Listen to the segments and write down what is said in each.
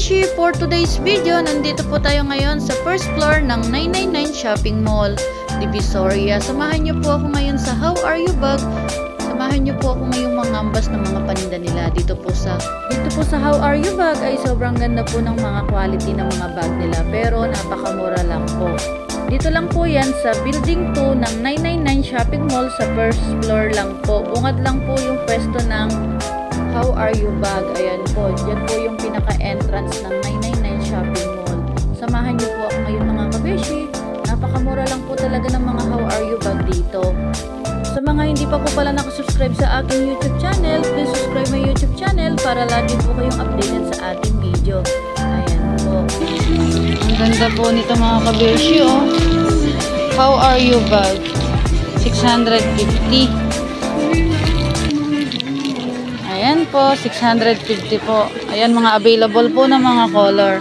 kabeshi, for today's video, nandito po tayo ngayon sa first floor ng 999 Shopping Mall, Divisoria. Samahan niyo po ako ngayon sa How Are You Bag. Samahan niyo po ako ngayong mga ambas ng mga paninda nila dito po sa How Are You Bag. Ay sobrang ganda po ng mga quality ng mga bag nila, pero napakamura lang po. Dito lang po yan sa building 2 ng 999 Shopping Mall, sa first floor lang po. Bungad lang po yung pwesto ng How Are You Bag. Ayan po, dyan po yung pinaka-entrance ng 999 Shopping Mall. Samahan niyo po ako ngayon mga kabeshi. Napakamura lang po talaga ng mga How Are You Bag dito. Sa mga hindi pa po pala nakasubscribe sa aking YouTube channel, please subscribe my YouTube channel para lagi po kayong updated sa ating video. Ayan po. Ang ganda po nito mga kabeshi, oh. How Are You Bag. 650. Ayan po, 650 po. Ayan, mga available po na mga color.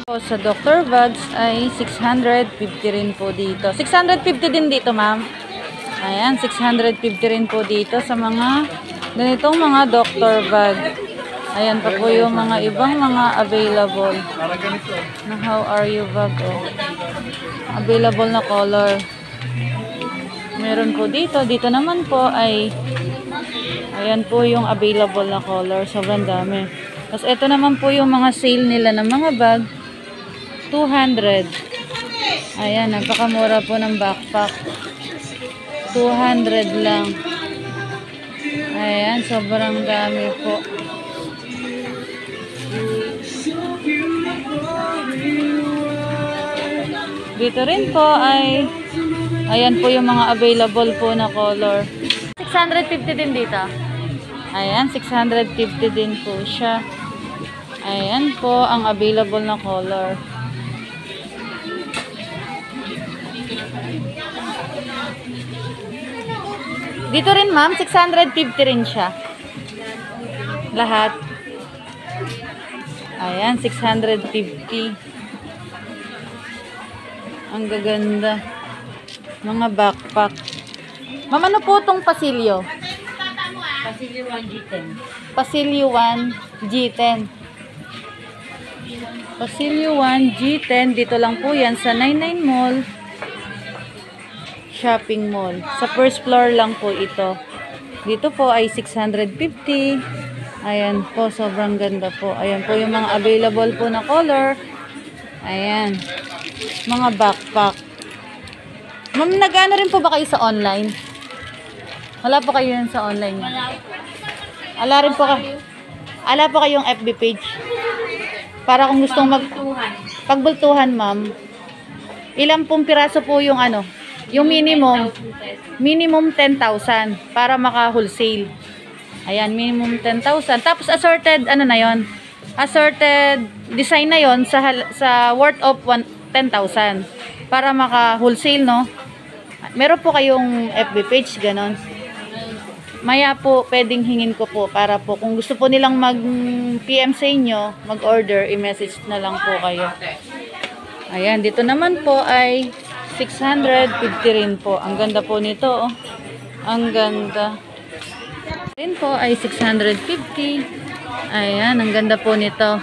Po, sa Dr. Bags ay 650 rin po dito. 650 din dito, ma'am. Ayan, 650 rin po dito sa mga ganitong mga Dr. Bag. Ayan pa po yung mga ibang mga available na How Are You Bag, oh. Available na color. Meron po dito. Dito naman po ay ayan po yung available na color. Sobrang dami. Tapos ito naman po yung mga sale nila ng mga bag. 200. Ayan, napakamura po ng backpack. 200 lang. Ayan, sobrang dami po. Dito rin po ay ayan po yung mga available po na color. 650 din dito. Ayan, 650 din po siya. Ayan po ang available na color. Dito rin ma'am, 650 rin siya. Lahat. Ayan, 650. Ang gaganda. Mga backpack. Ma'am, ano po itong pasilyo? Pasilyo 1 G10. Pasilyo 1 G10. Pasilyo 1 G10. Dito lang po yan sa 99 Mall Shopping Mall. Sa first floor lang po ito. Dito po ay 650. Ayan po, sobrang ganda po. Ayan po yung mga available po na color. Ayan. Mga backpack. Ma'am, nag-ano rin po ba kayo sa online? Wala po kayo yan sa online niya? Ala rin po ala po kayong FB page? Para kung gustong pagbultuhan, ma'am. Ilang pong piraso po yung ano? Yung minimum 10,000 para maka-wholesale. Ayan, minimum 10,000. Tapos assorted, ano na yon? Assorted design na yon sa worth of 10,000 para maka-wholesale, no? Meron po kayong FB page, ganon. Maya po, pwedeng hingin ko po para po kung gusto po nilang mag-PM sa inyo, mag-order, i-message na lang po kayo. Ayan, dito naman po ay 650 rin po. Ang ganda po nito, oh. Ang ganda. Rin po ay 650. Ayan, ang ganda po nito.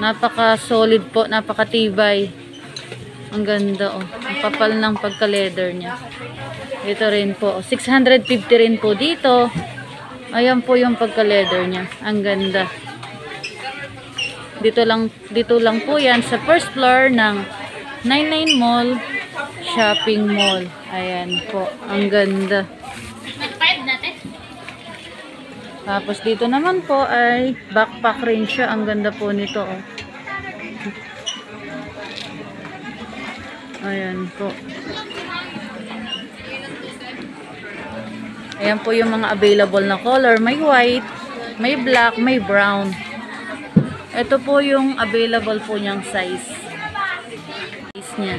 Napaka-solid po, napaka-tibay. Ang ganda, oh. Ang kapal ng pagka-leather niya. Ito rin po. 650 rin po dito. Ayan po yung pagka-leather niya. Ang ganda. Dito lang po yan sa first floor ng 99 Mall Shopping Mall. Ayan po. Ang ganda. Tapos dito naman po ay backpack rin siya. Ang ganda po nito, oh. Ayan po. Ayan po yung mga available na color. May white, may black, may brown. Ito po yung available po niyang size. Size niya.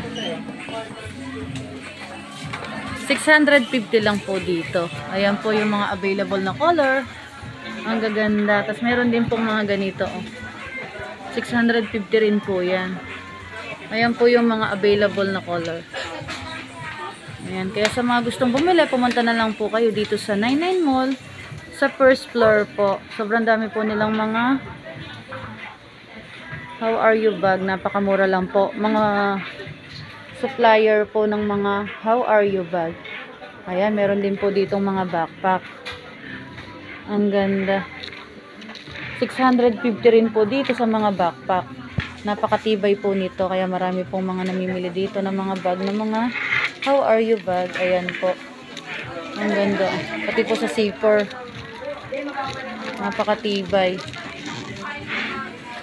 650 lang po dito. Ayan po yung mga available na color. Ang gaganda. Tapos meron din pong mga ganito, oh. 650 rin po yan. Ayan po yung mga available na color. Ayan, kaya sa mga gustong bumili, pumunta na lang po kayo dito sa 99 Mall sa first floor po. Sobrang dami po nilang mga how are you bag. Napakamura lang po. Mga supplier po ng mga how are you bag. Ayan, meron din po ditong mga backpack. Ang ganda. 650 rin po dito sa mga backpack. Napakatibay po nito. Kaya marami pong mga namimili dito ng mga bag, ng mga how are you bag. Ayan po. Ang ganda. Pati po sa zipper. Napakatibay.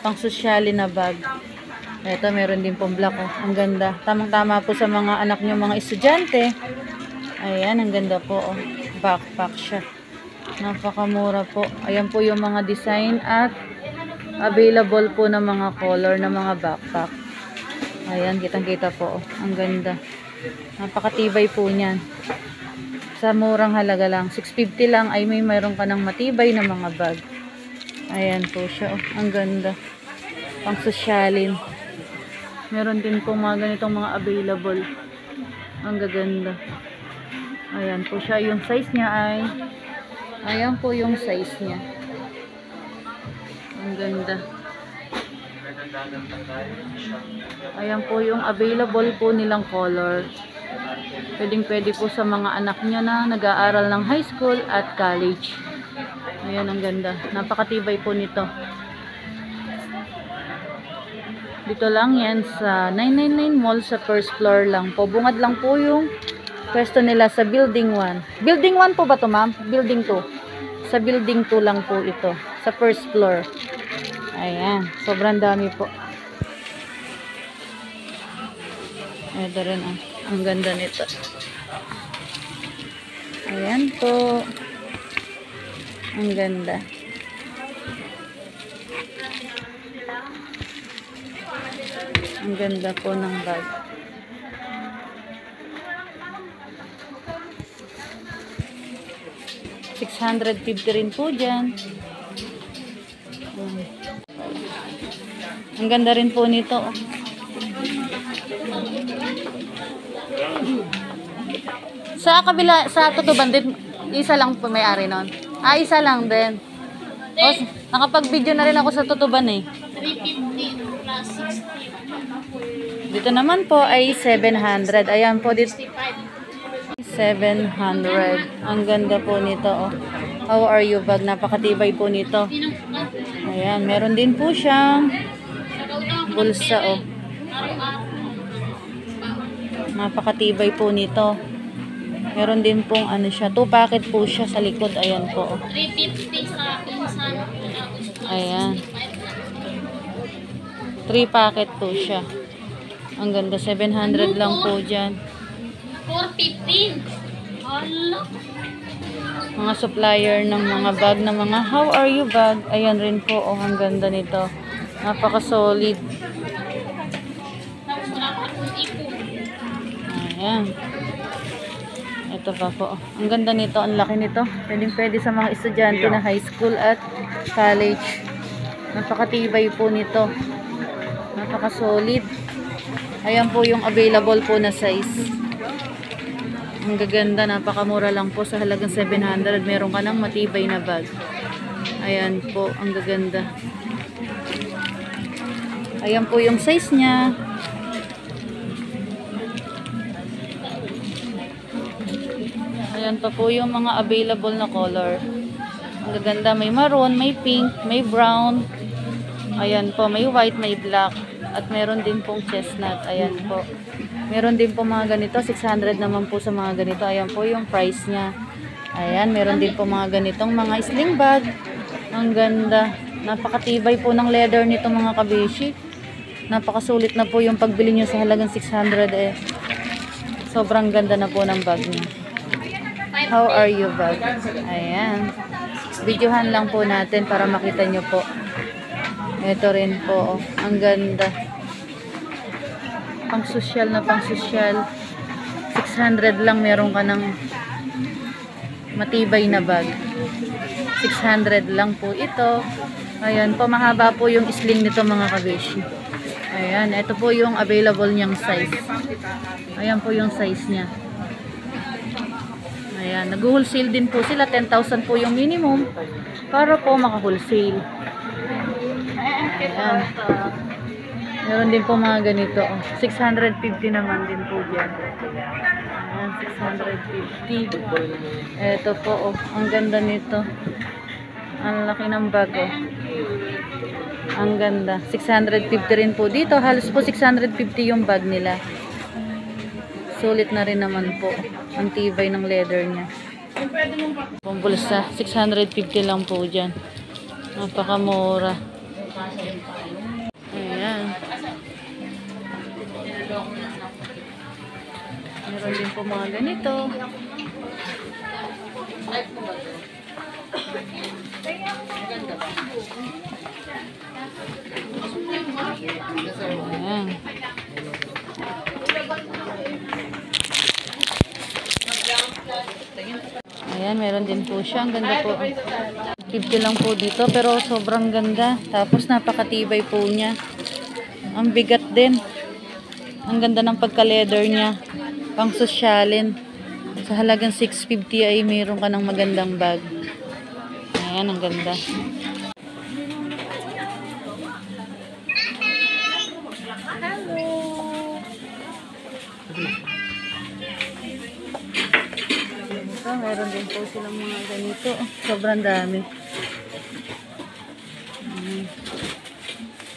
Pang sosyali na bag. Ito, meron din pong black. Oh. Ang ganda. Tamang-tama po sa mga anak nyo, mga estudyante. Ayan, ang ganda po. Oh. Backpack siya. Napakamura po. Ayan po yung mga design at available po na mga color na mga backpack. Ayan, kitang-kita po. Oh. Ang ganda. Napakatibay po niyan. Sa murang halaga lang. 650 lang ay mayroon ka ng matibay na mga bag. Ayan po siya. Oh. Ang ganda. Pang sosyalin. Meron din po mga ganitong mga available. Ang gaganda. Ayan po siya. Yung size niya ay ayan po yung size niya. Ang ganda. Ayan po yung available po nilang color. Pwedeng-pwede po sa mga anak niya na nag-aaral ng high school at college. Ayan, ang ganda. Napakatibay po nito. Dito lang yan sa 999 Mall sa first floor lang po. Bungad lang po yung pwesto nila sa building 1. Building 1 po ba to, ma'am? Building 2. Sa building 2 lang po ito. Sa first floor. Ayan. Sobrang dami po. Ito rin ah. Ang ganda nito. Ayan po. Ang ganda. Ang ganda po ng bag. $650 rin po dyan. Ang ganda rin po nito. Sa kabila, sa Tutuban din, isa lang po may-ari nun. Ah, isa lang din. O, nakapag-video na rin ako sa Tutuban eh. 350 plus 60. Dito naman po ay 700. Ayan po dito. 700. Ang ganda po nito. Oh. How are you bag? Napakatibay po nito. Ayan, meron din po siyang bulsa. Oh. Napakatibay po nito. Meron din pong ano siya. 2 packet po siya sa likod. Ayan po. Oh. 350 sa pinsan. Ayan. 3 packet po siya. Ang ganda. 700 lang po dyan. 415. Hala. Mga supplier ng mga bag, ng mga how are you bag. Ayan rin po. Oh, ang ganda nito. Napaka-solid. Tapos wala pa akong ipon. Ayan. Ito pa po. Ang ganda nito. Ang laki nito. Pwede sa mga estudyante na high school at college. Napakatibay po nito. Napaka-solid. Ayan po yung available po na size. Ang gaganda. Napakamura lang po sa halagang 700. Meron ka ng matibay na bag. Ayan po. Ang gaganda. Ayan po yung size niya. Ayan pa po yung mga available na color. Ang gaganda. May maroon, may pink, may brown. Ayan po. May white, may black. At meron din pong chestnut. Ayan po. Meron din po mga ganito. 600 naman po sa mga ganito. Ayan po yung price niya. Ayan. Meron din po mga ganitong mga sling bag. Ang ganda. Napakatibay po ng leather nito mga kabeshi. Napakasulit na po yung pagbili nyo sa halagang 600 eh. Sobrang ganda na po ng bag niya. How are you bag? Ayan. Videohan lang po natin para makita nyo po. Ito rin po. Oh. Ang ganda. Pang sosyal na pang sosyal. 600 lang meron ka ng matibay na bag. 600 lang po ito. Ayan po. Mahaba po yung sling nito mga kabeshi. Ayan. Ito po yung available niyang size. Ayan po yung size niya. Ayan, nag-wholesale din po sila. 10,000 po yung minimum para po maka-wholesale. Ayan. Meron din po mga ganito. 650 naman din po dyan. Ayan, 650. Ito po, ang ganda nito. Ang laki ng bag, Ang ganda. 650 rin po dito. Halos po 650 yung bag nila. Sulit na rin naman po. Ang tibay ng leather niya. Pambulsa, 650 lang po dyan. Napakamura. Ayan. Meron din po mga ganito. Ayan. Ayan, meron din po siya. Ang ganda po. 50 lang po dito, pero sobrang ganda. Tapos napakatibay po niya. Ang bigat din. Ang ganda ng pagka-leather niya. Pang sosyalin. Sa halagang 650 ay mayroon ka ng magandang bag. Ayan, ang ganda. Ito, meron din po silang mga ganito. Sobrang dami.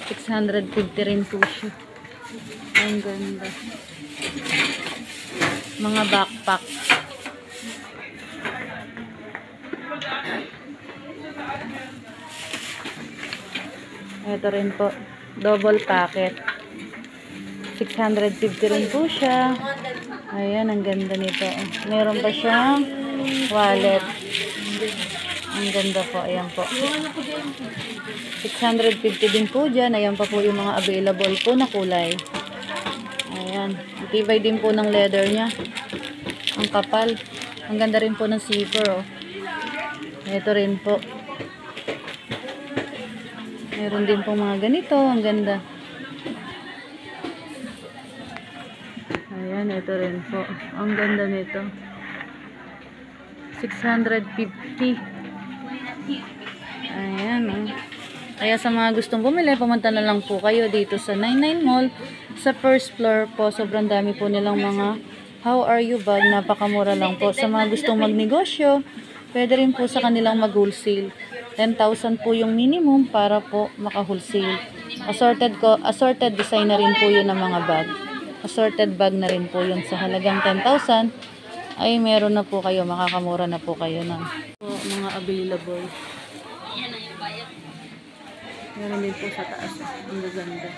650 rin po siya. Ang ganda. Mga backpack. Ito rin po. Double packet. 650 rin po siya. Ayan, ang ganda nito. Meron pa siyang wallet. Ang ganda po. Ayan po. 650 din po dyan. Ayan pa po yung mga available po na kulay. Ayan. Tibay din po ng leather niya. Ang kapal. Ang ganda rin po ng zipper. Ito rin po. Meron din po mga ganito. Ang ganda. Ayan, ito rin po. Ang ganda nito. 650. Ayan, Kaya sa mga gustong bumili, pumunta na lang po kayo dito sa 99 Mall. Sa first floor po, sobrang dami po nilang mga how are you bag. Napakamura lang po. Sa mga gustong magnegosyo, pwede rin po sa kanilang mag-wholesale. 10,000 po yung minimum para po maka-wholesale. Assorted design na rin po yun ng mga bag. Assorted bag na rin po yun sa halagang 10,000 ay meron na po kayo, makakamura na po kayo ng mga available. Meron din po sa taas. Ang gaganda.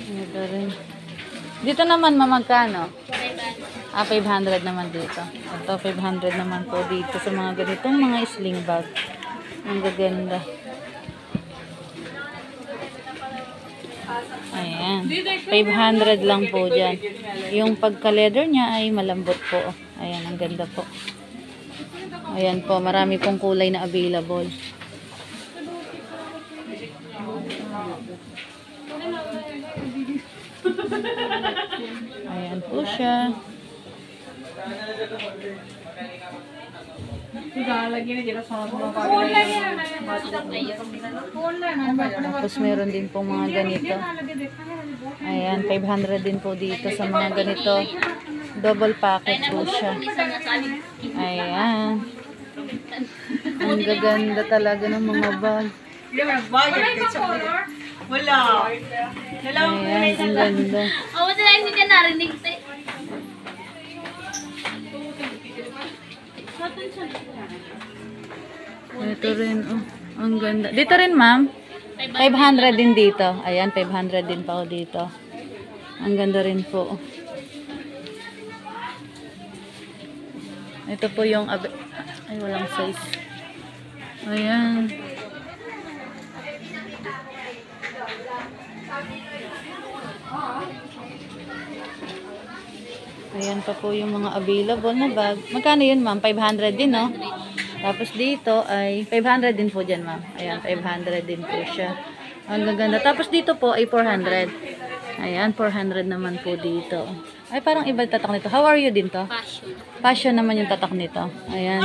Ito rin. Dito naman mamagkano? 500 naman dito. Ito 500 naman po dito sa mga ganitong mga sling bag. Ang gaganda. Ayan. 500 lang po dyan. Yung pagka-leather niya ay malambot po. Ayan, ang ganda po. Ayan po, marami pong kulay na available. Ayan po siya. Tapos meron din po mga ganito. Ayan, 500 din po dito sa mga ganito. Double packet po siya. Ayan. Ang gaganda talaga ng mga bag. Wala. Ayan, ang ganda. Oo, sila hindi ka narinig. Ito rin, ang ganda. Dito rin, ma'am. 500 din dito. Ayan, 500 din pa ako dito. Ang ganda rin po. Ito po yung ay, walang size. Ayan. Ayan pa po yung mga available na bag. Magkano yun, ma'am? 500 din, no? Tapos dito ay 500 din po dyan, ma'am. Ayan, 500 din po siya. Ang gaganda. Tapos dito po ay 400. Ayan, 400 naman po dito. Ay, parang iba yung tatak nito. How are you din to? Passion. Passion naman yung tatak nito. Ayan.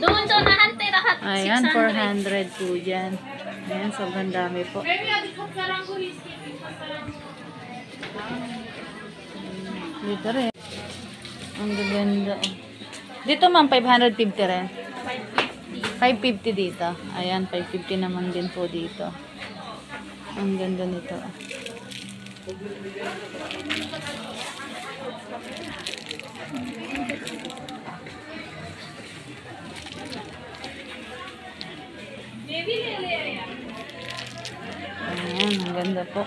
Doon sa unahan tayo lahat. Ayan, 600. 400 po dyan. Ayan, sobrang dami po. Dito rin. Ang gaganda. Dito ma'am, 550 rin. 550 dito. Ayan, 550 naman din po dito. Ang ganda nito. Ayan, ang ganda po.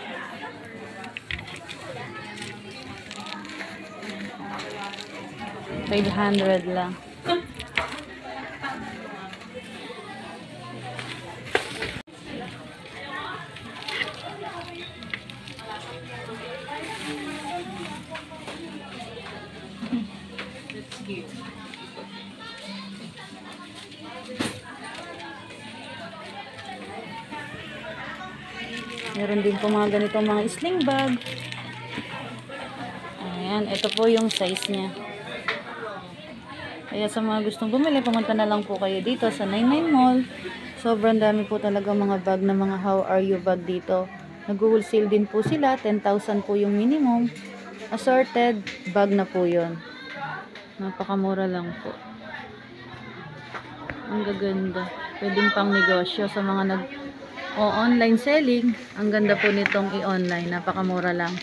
$500 lang. Meron din po mga ganitong mga sling bag. Ayan, ito po yung size niya. Kaya sa mga gustong bumili, pumunta na lang po kayo dito sa 99 Mall. Sobrang dami po talaga mga bag na mga How Are You bag dito. Nag-wholesale din po sila. 10,000 po yung minimum. Assorted bag na po yun. Napakamura lang po. Ang gaganda. Pwedeng pang negosyo sa mga online selling. Ang ganda po nitong i-online. Napakamura lang.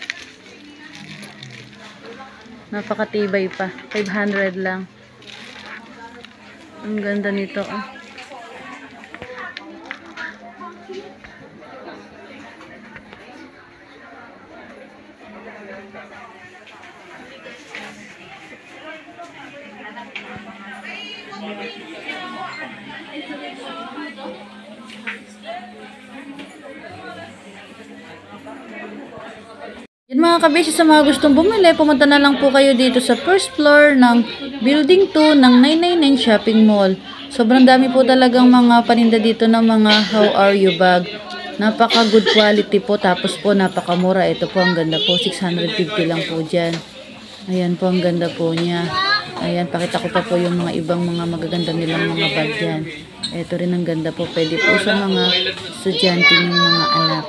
Napakatibay pa. 500 lang. Ang ganda nito. Oh. Yan mga kabisyo, sa mga gustong bumili, pumunta na lang po kayo dito sa first floor ng Building 2 ng 999 Shopping Mall. Sobrang dami po talagang mga paninda dito ng mga How Are You bag. Napaka good quality po, tapos po napakamura. Ito po, ang ganda po, 650 lang po dyan. Ayan po, ang ganda po niya. Ayan, pakita ko pa po yung mga ibang mga magaganda nilang mga bag dyan. Ito rin ang ganda po, pwede po sa mga estudyante ng mga anak.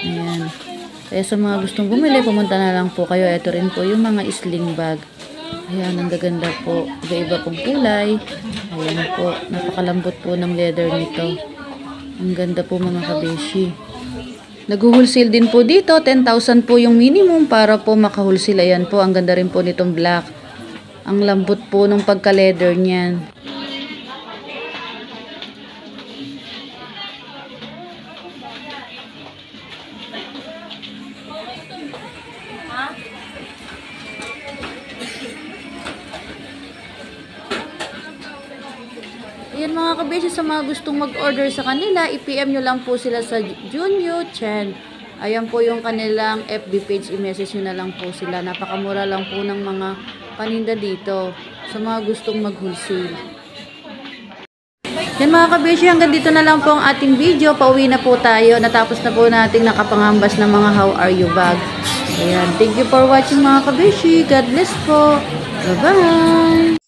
Ayan. Kaya sa mga gustong bumili, pumunta na lang po kayo. Ito rin po yung mga sling bag. Ayan, ang gaganda po. Iba-iba pong kulay. Ayan po, napakalambot po ng leather nito. Ang ganda po mga kabeshi. Nag-wholesale din po dito. 10,000 po yung minimum para po maka-wholesale. Ayan po, ang ganda rin po nitong black. Ang lambot po ng pagka-leather niyan. Ayan mga kabeshi, sa mga gustong mag-order sa kanila, i-PM nyo lang po sila sa Junyo Chen. Ayan po yung kanilang FB page, i-message nyo na lang po sila. Napakamura lang po ng mga paninda dito sa mga gustong mag-wholesale. Yan mga kabeshi, hanggang dito na lang po ang ating video. Pauwi na po tayo. Natapos na po nating nakapangambas ng mga How Are You bag. Ayan, thank you for watching mga kabeshi. God bless po. Bye-bye!